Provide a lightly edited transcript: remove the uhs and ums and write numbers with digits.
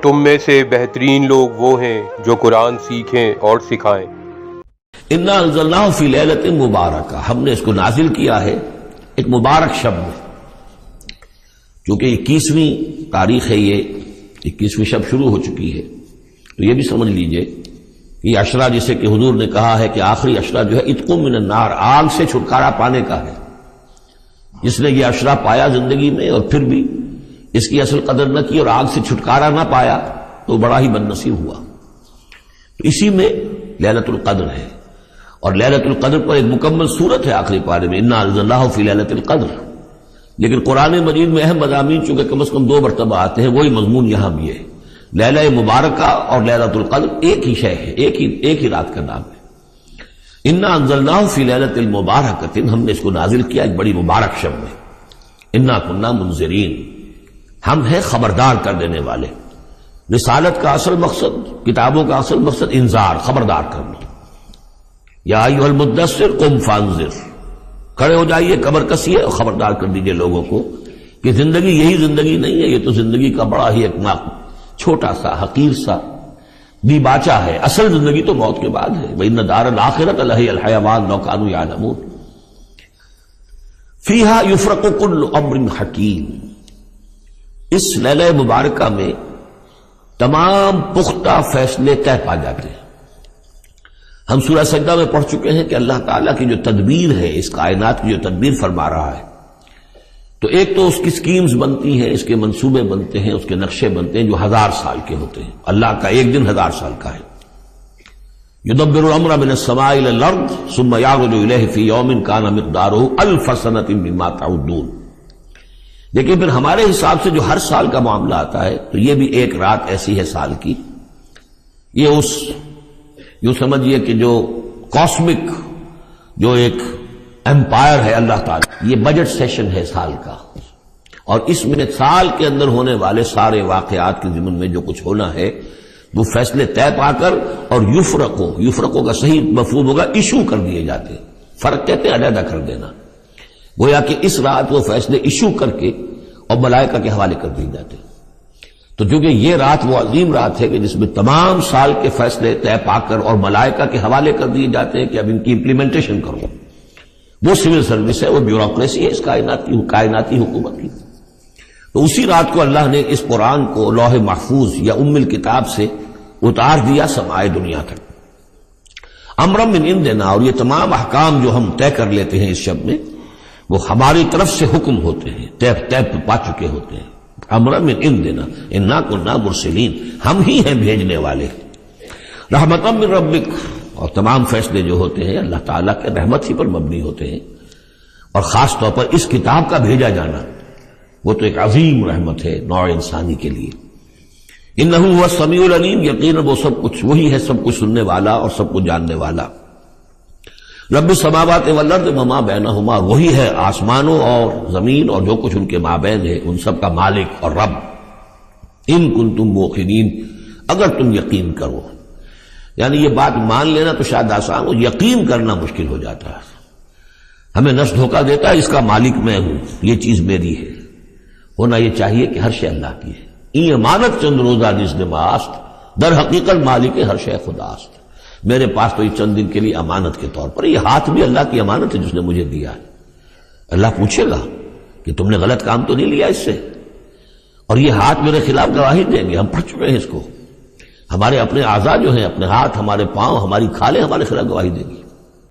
تم میں سے بہترین لوگ وہ ہیں جو قرآن سیکھیں اور سکھائیں۔ انا انزلناہ فی لیلۃ مبارکہ، ہم نے اس کو نازل کیا ہے ایک مبارک شب میں، چونکہ 21ویں تاریخ ہے، یہ 21ویں شب شروع ہو چکی ہے، تو یہ بھی سمجھ لیجئے کہ یہ عشرہ جسے کہ حضور نے کہا ہے کہ آخری عشرہ جو ہے عتق من النار، آگ سے چھٹکارا پانے کا ہے۔ جس نے یہ عشرہ پایا زندگی میں اور پھر بھی اس کی اصل قدر نہ کی اور آگ سے چھٹکارا نہ پایا تو بڑا ہی بد نصیب ہوا۔ تو اسی میں لیلۃ القدر ہے، اور لیلۃ القدر پر ایک مکمل سورت ہے آخری پارے میں، انا انزلناہ فی لیلۃ القدر۔ لیکن قرآن مجید میں اہم مضامین چونکہ کم از کم 2 مرتبہ آتے ہیں، وہی مضمون یہاں بھی ہے۔ لیلہ مبارکہ اور لیلۃ القدر ایک ہی شے ہے، ایک ہی رات کا نام ہے۔ انا انزلناہ فی لیلۃ المبارکۃ، ہم نے اس کو نازل کیا ایک بڑی مبارک شب میں۔ انا کنا منذرین، ہم ہیں خبردار کر دینے والے۔ رسالت کا اصل مقصد، کتابوں کا اصل مقصد انذار، خبردار کرنا۔ یا ایھا المدثر قم فانذر، کھڑے ہو جائیے، کمر کسیے اور خبردار کر دیجئے لوگوں کو کہ زندگی یہی زندگی نہیں ہے، یہ تو زندگی کا بڑا ہی ایک چھوٹا سا حقیر سا دی باچا ہے، اصل زندگی تو موت کے بعد ہے۔ وَإِنَّ دَارَ الْآخِرَةَ لَهِيَ الْحَيَوَانُ لَوْ كَانُوا يَعْلَمُونَ فِيهَا يُفْرَقُ كُلُّ أَمْرٍ حَكِيمٍ، اس لیلہ مبارکہ میں تمام پختہ فیصلے طے پا جاتے ہیں۔ ہم سورہ سجدہ میں پڑھ چکے ہیں کہ اللہ تعالیٰ کی جو تدبیر ہے، اس کائنات کی جو تدبیر فرما رہا ہے، تو ایک تو اس کی سکیمز بنتی ہیں، اس کے منصوبے بنتے ہیں، اس کے نقشے بنتے ہیں جو 1000 سال کے ہوتے ہیں۔ اللہ کا ایک دن 1000 سال کا ہے۔ یدبر الامر من السماء الى الارض ثم یعرج الیہ فی یوم کان مقدارہ 1000 سنۃ مما تعدون۔ لیکن پھر ہمارے حساب سے جو ہر سال کا معاملہ آتا ہے، تو یہ بھی ایک رات ایسی ہے سال کی۔ یہ اس یوں سمجھیے کہ جو کاسمک جو ایک امپائر ہے اللہ تعالیٰ، یہ بجٹ سیشن ہے سال کا، اور اس میں سال کے اندر ہونے والے سارے واقعات کے ضمن میں جو کچھ ہونا ہے وہ فیصلے طے پا کر اور یفرقوں کا صحیح مفہوم ہوگا ایشو کر دیے جاتے ہیں۔ فرق کہتے ہیں علیحدہ کر دینا، گویا کہ اس رات وہ فیصلے ایشو کر کے اور ملائکہ کے حوالے کر دیے جاتے ہیں۔ تو چونکہ یہ رات وہ عظیم رات ہے کہ جس میں تمام سال کے فیصلے طے پا کر اور ملائکہ کے حوالے کر دیے جاتے ہیں کہ اب ان کی امپلیمنٹیشن کرو، وہ سول سروس ہے، وہ بیوروکریسی ہے اس کائناتی حکومت کی۔ تو اسی رات کو اللہ نے اس قرآن کو لوح محفوظ یا ام الکتاب سے اتار دیا سمائے دنیا تک۔ امرا من عندنا، اور یہ تمام احکام جو ہم طے کر لیتے ہیں اس شب میں، وہ ہماری طرف سے حکم ہوتے ہیں، طے پا چکے ہوتے ہیں۔ امرا من عندنا انا کنا مرسلین، ہم ہی ہیں بھیجنے والے۔ رحمتا من ربک، اور تمام فیصلے جو ہوتے ہیں اللہ تعالیٰ کے رحمت ہی پر مبنی ہوتے ہیں، اور خاص طور پر اس کتاب کا بھیجا جانا وہ تو ایک عظیم رحمت ہے نوع انسانی کے لیے۔ انہ هو السمیع العلیم، یقیناً وہ سب کچھ وہی ہے، سب کچھ سننے والا اور سب کچھ جاننے والا۔ رب السماوات والارض وما بینہما، وہی ہے آسمانوں اور زمین اور جو کچھ ان کے مابین ہے، ان سب کا مالک اور رب۔ ان کنتم موقنین، اگر تم یقین کرو، یعنی یہ بات مان لینا تو شاید آسان ہو، یقین کرنا مشکل ہو جاتا ہے۔ ہمیں نفس دھوکہ دیتا ہے اس کا مالک میں ہوں، یہ چیز میری ہے۔ ہونا یہ چاہیے کہ ہر شے اللہ کی ہے۔ این امانت چند روزہ جس نے ماست، در حقیقت مالک ہر شے خداست۔ میرے پاس تو یہ چند دن کے لیے امانت کے طور پر، یہ ہاتھ بھی اللہ کی امانت ہے جس نے مجھے دیا ہے۔ اللہ پوچھے گا کہ تم نے غلط کام تو نہیں لیا اس سے، اور یہ ہاتھ میرے خلاف گواہی دیں گے۔ ہم پڑھ چکے ہیں اس کو، ہمارے اپنے اعضاء جو ہیں، اپنے ہاتھ، ہمارے پاؤں، ہماری کھالیں ہمارے خلاف گواہی دیں گی۔